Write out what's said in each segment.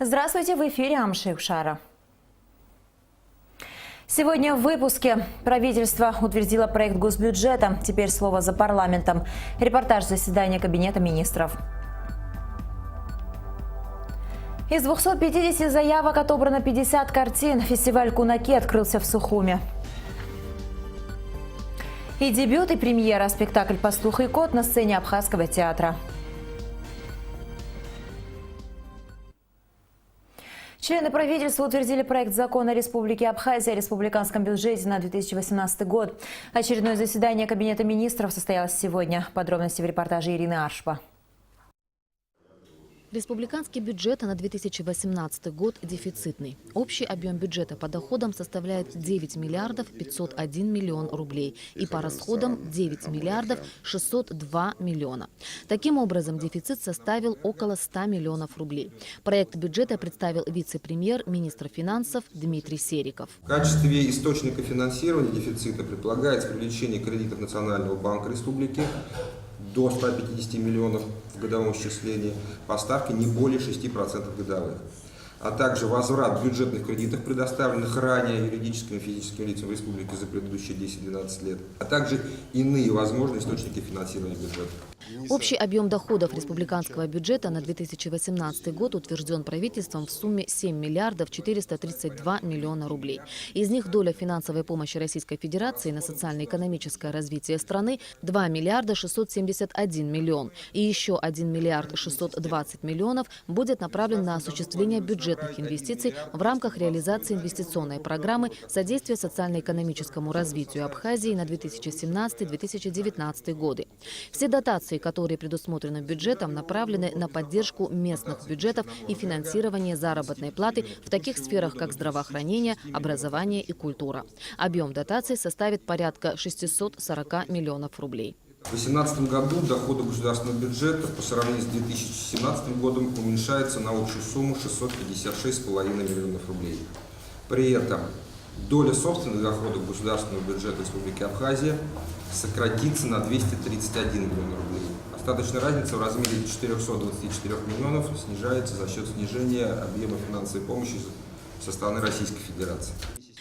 Здравствуйте, в эфире Амшик Шара. Сегодня в выпуске. Правительство утвердило проект госбюджета. Теперь слово за парламентом. Репортаж заседания Кабинета министров. Из 250 заявок отобрано 50 картин. Фестиваль Кунаки открылся в Сухуме. И дебют, и премьера. Спектакль «Пастух и кот» на сцене Абхазского театра. Члены правительства утвердили проект закона Республики Абхазия о республиканском бюджете на 2018 год. Очередное заседание Кабинета министров состоялось сегодня. Подробности в репортаже Ирины Аршпа. Республиканский бюджет на 2018 год дефицитный. Общий объем бюджета по доходам составляет 9 миллиардов 501 миллион рублей и по расходам 9 миллиардов 602 миллиона. Таким образом, дефицит составил около 100 миллионов рублей. Проект бюджета представил вице-премьер, министр финансов Дмитрий Сериков. В качестве источника финансирования дефицита предполагается привлечение кредитов Национального банка республики до 150 миллионов в годовом исчислении по ставке не более 6% годовых, а также возврат бюджетных кредитов, предоставленных ранее юридическим и физическим лицам в республике за предыдущие 10-12 лет, а также иные возможные источники финансирования бюджета. Общий объем доходов республиканского бюджета на 2018 год утвержден правительством в сумме 7 миллиардов 432 миллиона рублей. Из них доля финансовой помощи Российской Федерации на социально-экономическое развитие страны 2 миллиарда 671 миллион. И еще 1 миллиард 620 миллионов будет направлен на осуществление бюджетных инвестиций в рамках реализации инвестиционной программы содействия социально-экономическому развитию Абхазии на 2017-2019 годы. Все дотации, которые предусмотрены бюджетом, направлены на поддержку местных бюджетов и финансирование заработной платы в таких сферах, как здравоохранение, образование и культура. Объем дотаций составит порядка 640 миллионов рублей. В 2018 году доходы государственного бюджета по сравнению с 2017 годом уменьшаются на общую сумму 656,5 миллионов рублей. При этом доля собственных доходов государственного бюджета Республики Абхазия сократится на 231 миллион рублей. Остаточная разница в размере 424 миллионов снижается за счет снижения объема финансовой помощи со стороны Российской Федерации.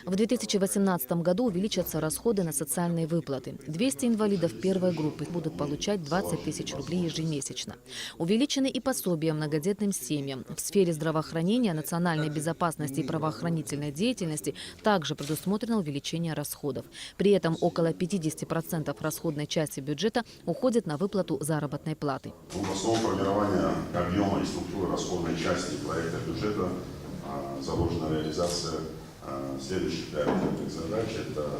В 2018 году увеличатся расходы на социальные выплаты. 200 инвалидов первой группы будут получать 20 тысяч рублей ежемесячно. Увеличены и пособия многодетным семьям. В сфере здравоохранения, национальной безопасности и правоохранительной деятельности также предусмотрено увеличение расходов. При этом около 50% расходной части бюджета уходит на выплату заработной платы. В основу формирования объема и структуры расходной части проекта бюджета заложена реализация следующих приоритетных задач. Это,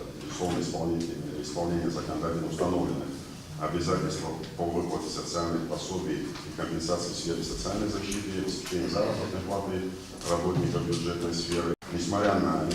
безусловно, исполнение законодательно установленных обязательств по выплате социальных пособий и компенсации в сфере социальной защиты и обеспечения заработной платы работников бюджетной сферы. Несмотря на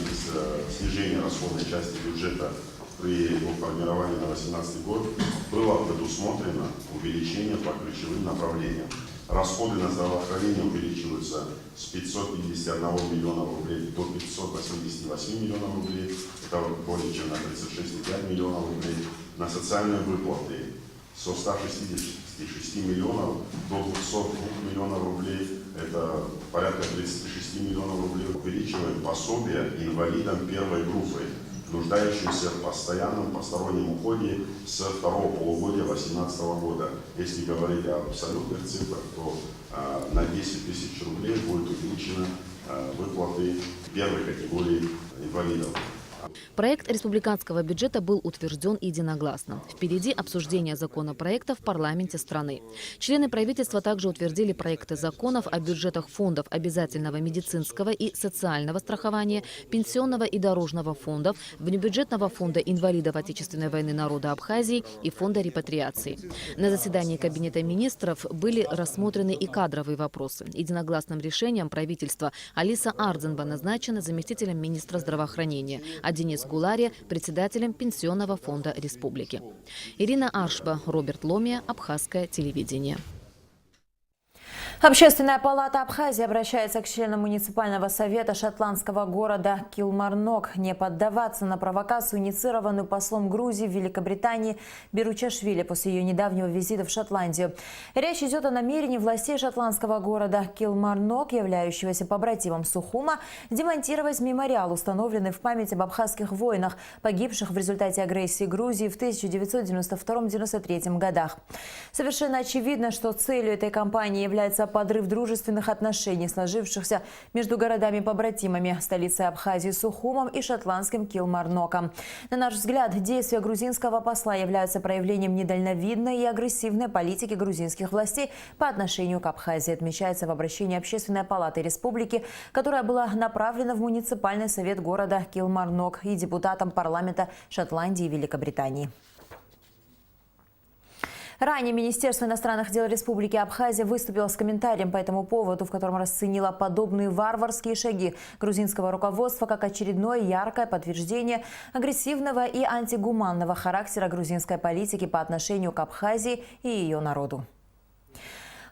снижение расходной части бюджета при его формировании на 2018 год, было предусмотрено увеличение по ключевым направлениям. Расходы на здравоохранение увеличиваются с 551 миллиона рублей до 588 миллионов рублей, это более чем на 36,5 миллионов рублей. На социальные выплаты со 166 миллионов до 202 миллионов рублей, это порядка 36 миллионов рублей. Увеличиваем пособия инвалидам первой группы, нуждающимся в постоянном постороннем уходе с второго полугодия 2018 года. Если говорить об абсолютных цифрах, то на 10 тысяч рублей будет увеличены выплаты первой категории инвалидов. Проект республиканского бюджета был утвержден единогласно. Впереди обсуждение законопроекта в парламенте страны. Члены правительства также утвердили проекты законов о бюджетах фондов обязательного медицинского и социального страхования, пенсионного и дорожного фондов, внебюджетного фонда инвалидов Отечественной войны народа Абхазии и фонда репатриации. На заседании Кабинета министров были рассмотрены и кадровые вопросы. Единогласным решением правительства Алиса Ардзенба назначена заместителем министра здравоохранения, а Денис Гулария – председателем Пенсионного фонда республики. Ирина Аршба, Роберт Ломия, Абхазское телевидение. Общественная палата Абхазии обращается к членам муниципального совета шотландского города Килмарнок не поддаваться на провокацию, инициированную послом Грузии в Великобритании Беручашвили после ее недавнего визита в Шотландию. Речь идет о намерении властей шотландского города Килмарнок, являющегося побратимом Сухума, демонтировать мемориал, установленный в память об абхазских воинах, погибших в результате агрессии Грузии в 1992-1993 годах. Совершенно очевидно, что целью этой кампании является подрыв дружественных отношений, сложившихся между городами-побратимами, столицей Абхазии Сухумом и шотландским Килмарноком. На наш взгляд, действия грузинского посла являются проявлением недальновидной и агрессивной политики грузинских властей по отношению к Абхазии, отмечается в обращении Общественной палаты республики, которая была направлена в муниципальный совет города Килмарнок и депутатам парламента Шотландии и Великобритании. Ранее Министерство иностранных дел Республики Абхазия выступило с комментарием по этому поводу, в котором расценило подобные варварские шаги грузинского руководства как очередное яркое подтверждение агрессивного и антигуманного характера грузинской политики по отношению к Абхазии и ее народу.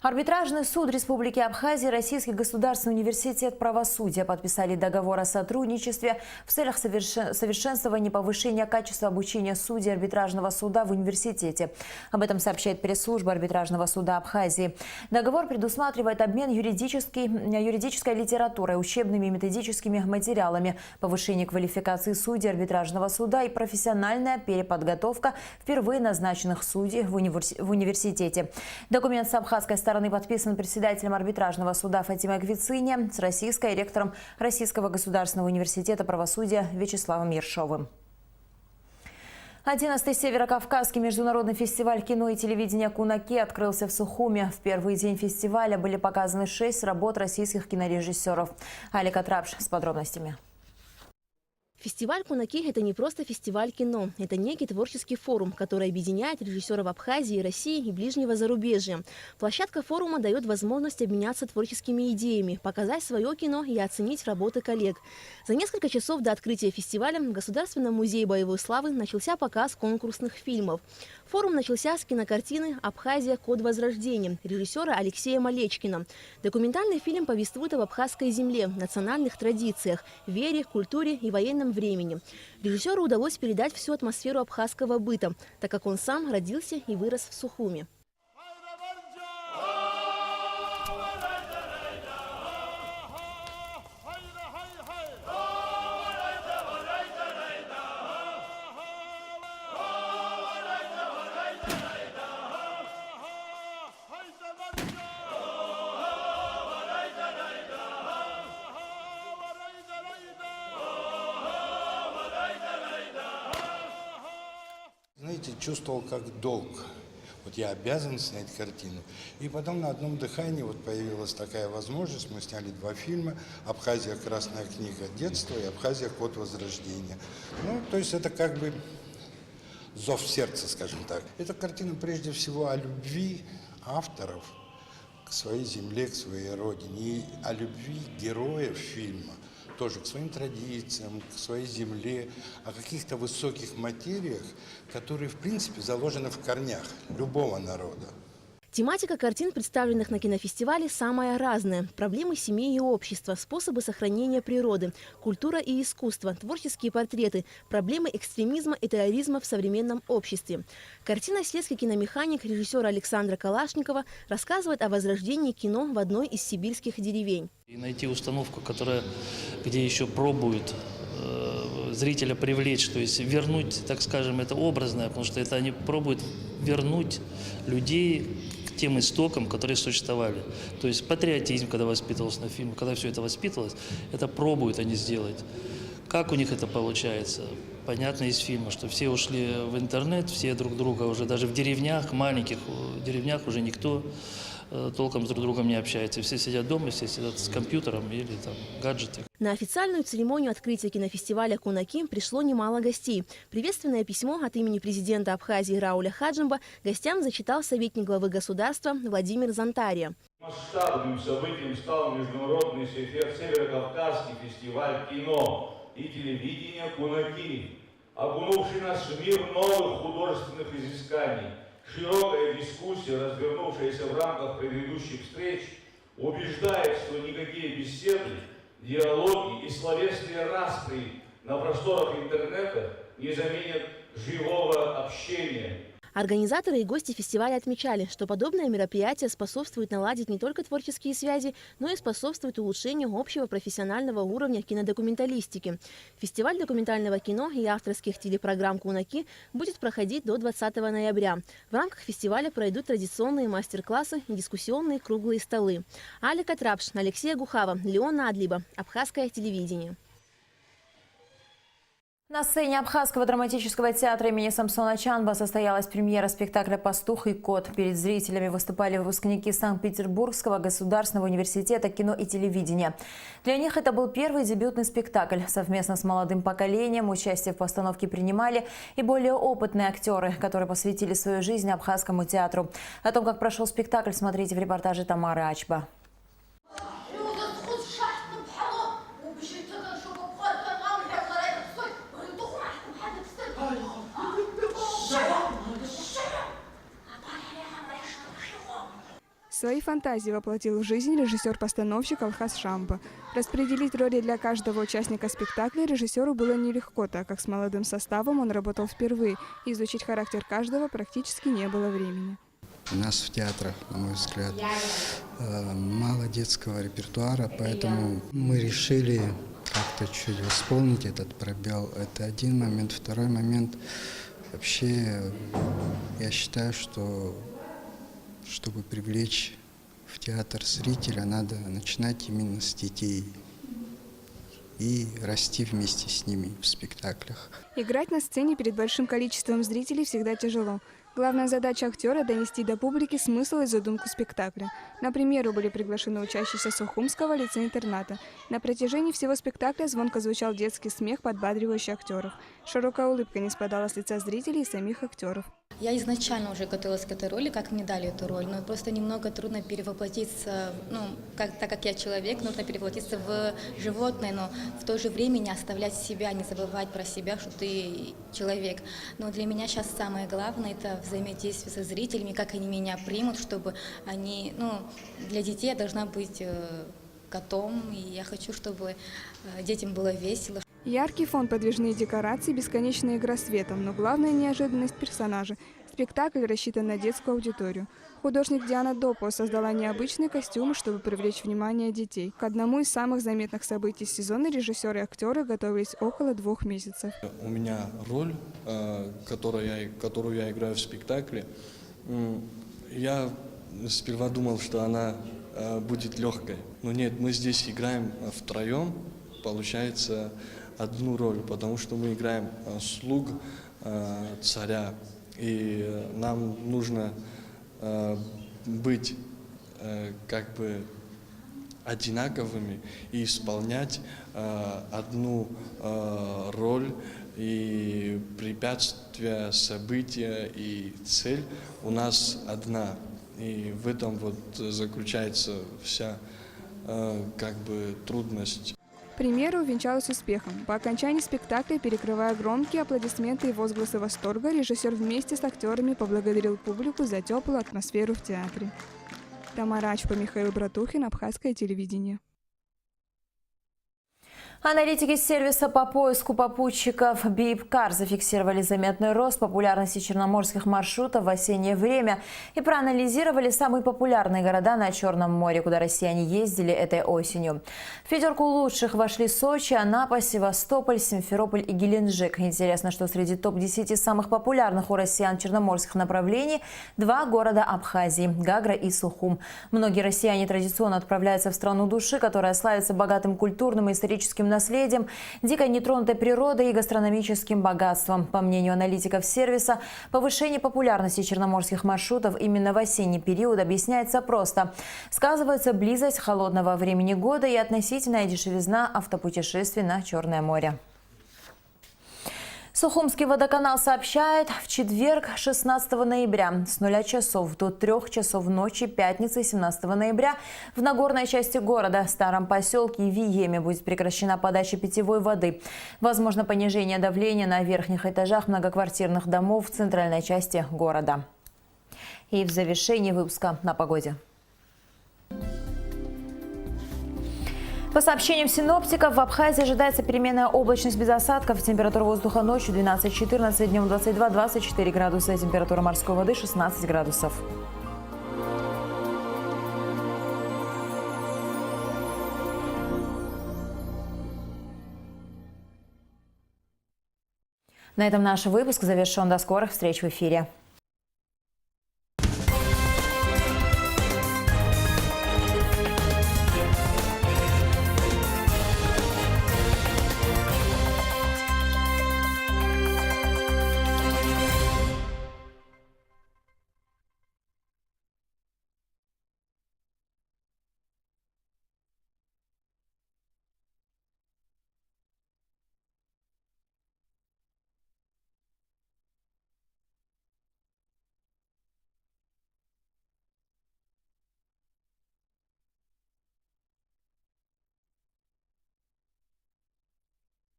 Арбитражный суд Республики Абхазия и Российский государственный университет правосудия подписали договор о сотрудничестве в целях совершенствования и повышения качества обучения судей арбитражного суда в университете. Об этом сообщает пресс-служба арбитражного суда Абхазии. Договор предусматривает обмен юридической литературой, учебными и методическими материалами, повышение квалификации судей арбитражного суда и профессиональная переподготовка впервые назначенных судей в университете. Документ с абхазской стороны подписан председателем арбитражного суда Фатимой Квицине с российской и ректором Российского государственного университета правосудия Вячеславом Ершовым. 11-й Северокавказский международный фестиваль кино и телевидения «Кунаки» открылся в Сухуме. В первый день фестиваля были показаны 6 работ российских кинорежиссеров. Алика Трапш с подробностями. Фестиваль «Кунаки» – это не просто фестиваль кино. Это некий творческий форум, который объединяет режиссеров Абхазии, России и ближнего зарубежья. Площадка форума дает возможность обменяться творческими идеями, показать свое кино и оценить работы коллег. За несколько часов до открытия фестиваля в Государственном музее боевой славы начался показ конкурсных фильмов. Форум начался с кинокартины «Абхазия. Код возрождения» режиссера Алексея Малечкина. Документальный фильм повествует об абхазской земле, национальных традициях, вере, культуре и военном времени. Режиссеру удалось передать всю атмосферу абхазского быта, так как он сам родился и вырос в Сухуме. Знаете, чувствовал как долг. Вот я обязан снять картину. И потом на одном дыхании вот появилась такая возможность. Мы сняли 2 фильма: «Абхазия. Красная книга детства» и «Абхазия. Код возрождения». Ну, то есть это как бы зов сердца, скажем так. Эта картина прежде всего о любви авторов к своей земле, к своей родине. И о любви героев фильма тоже к своим традициям, к своей земле, о каких-то высоких материях, которые, в принципе, заложены в корнях любого народа. Тематика картин, представленных на кинофестивале, самая разная. Проблемы семьи и общества, способы сохранения природы, культура и искусство, творческие портреты, проблемы экстремизма и терроризма в современном обществе. Картина «Следский киномеханик» режиссера Александра Калашникова рассказывает о возрождении кино в одной из сибирских деревень. И найти установку, где еще пробуют зрителя привлечь, то есть вернуть, так скажем, это образное, потому что это они пробуют вернуть людей к тем истокам, которые существовали. То есть патриотизм, когда воспитывался на фильме, когда все это воспитывалось, это пробуют они сделать. Как у них это получается? Понятно из фильма, что все ушли в интернет, все друг друга уже даже в деревнях, маленьких деревнях уже никто толком с друг другом не общается. Все сидят дома, все сидят с компьютером или там гаджеты. На официальную церемонию открытия кинофестиваля «Кунаки» пришло немало гостей. Приветственное письмо от имени президента Абхазии Рауля Хаджимба гостям зачитал советник главы государства Владимир Зантария. Масштабным событием стал международный Северокавказский фестиваль кино и телевидения «Кунаки», окунувший нас в мир новых художественных изысканий. Широкая дискуссия, развернувшаяся в рамках предыдущих встреч, убеждает, что никакие беседы, диалоги и словесные распри на просторах интернета не заменят живого общения. Организаторы и гости фестиваля отмечали, что подобное мероприятие способствует наладить не только творческие связи, но и способствует улучшению общего профессионального уровня кинодокументалистики. Фестиваль документального кино и авторских телепрограмм «Кунаки» будет проходить до 20 ноября. В рамках фестиваля пройдут традиционные мастер-классы и дискуссионные круглые столы. Алика Трапш, Алексей Гухава, Леона Адлиба. Абхазское телевидение. На сцене Абхазского драматического театра имени Самсона Чанба состоялась премьера спектакля «Пастух и кот». Перед зрителями выступали выпускники Санкт-Петербургского государственного университета кино и телевидения. Для них это был первый дебютный спектакль. Совместно с молодым поколением участие в постановке принимали и более опытные актеры, которые посвятили свою жизнь Абхазскому театру. О том, как прошел спектакль, смотрите в репортаже Тамары Ачба. Свои фантазии воплотил в жизнь режиссер-постановщик Алхас Шамба. Распределить роли для каждого участника спектакля режиссеру было нелегко, так как с молодым составом он работал впервые, и изучить характер каждого практически не было времени. У нас в театрах, на мой взгляд, мало детского репертуара, поэтому мы решили как-то чуть восполнить этот пробел. Это один момент. Второй момент, вообще, я считаю, что чтобы привлечь в театр зрителя, надо начинать именно с детей и расти вместе с ними в спектаклях. Играть на сцене перед большим количеством зрителей всегда тяжело. Главная задача актера – донести до публики смысл и задумку спектакля. На премьеру были приглашены учащиеся Сухумского лицея-интерната. На протяжении всего спектакля звонко звучал детский смех, подбадривающий актеров. Широкая улыбка не спадала с лица зрителей и самих актеров. Я изначально уже готовилась к этой роли, как мне дали эту роль, но просто немного трудно перевоплотиться, так как я человек, нужно перевоплотиться в животное, но в то же время не оставлять себя, не забывать про себя, что ты человек. Но для меня сейчас самое главное – это взаимодействие со зрителями, как они меня примут, чтобы они, для детей я должна быть котом, и я хочу, чтобы детям было весело. Яркий фон, подвижные декорации, бесконечная игра светом, но главная неожиданность – персонажи. Спектакль рассчитан на детскую аудиторию. Художник Диана Допо создала необычные костюмы, чтобы привлечь внимание детей. К одному из самых заметных событий сезона режиссеры и актеры готовились около 2 месяцев. У меня роль, которую я играю в спектакле, я сперва думал, что она будет легкой. Но нет, мы здесь играем втроем, получается, одну роль, потому что мы играем слуг царя, и нам нужно быть как бы одинаковыми и исполнять одну роль, и препятствия, события и цель у нас одна. И в этом вот заключается вся как бы трудность. Премьера увенчалась успехом. По окончании спектакля, перекрывая громкие аплодисменты и возгласы восторга, режиссер вместе с актерами поблагодарил публику за теплую атмосферу в театре. Тамара Ачба, Михаил Братухин, Абхазское телевидение. Аналитики сервиса по поиску попутчиков Бипкар зафиксировали заметный рост популярности черноморских маршрутов в осеннее время и проанализировали самые популярные города на Черном море, куда россияне ездили этой осенью. В пятерку лучших вошли Сочи, Анапа, Севастополь, Симферополь и Геленджик. Интересно, что среди топ-10 самых популярных у россиян черноморских направлений 2 города Абхазии – Гагра и Сухум. Многие россияне традиционно отправляются в страну души, которая славится богатым культурным и историческим наследием, дикой нетронутой природой и гастрономическим богатством. По мнению аналитиков сервиса, повышение популярности черноморских маршрутов именно в осенний период объясняется просто. Сказывается близость холодного времени года и относительная дешевизна автопутешествий на Черное море. Сухумский водоканал сообщает, в четверг 16 ноября с 0 часов до 3 часов ночи пятницы 17 ноября в Нагорной части города, Старом поселке и Виеме будет прекращена подача питьевой воды. Возможно понижение давления на верхних этажах многоквартирных домов в центральной части города. И в завершении выпуска на погоде. По сообщениям синоптиков, в Абхазии ожидается переменная облачность без осадков. Температура воздуха ночью 12-14, днем 22-24 градуса. Температура морской воды 16 градусов. На этом наш выпуск завершен. До скорых встреч в эфире.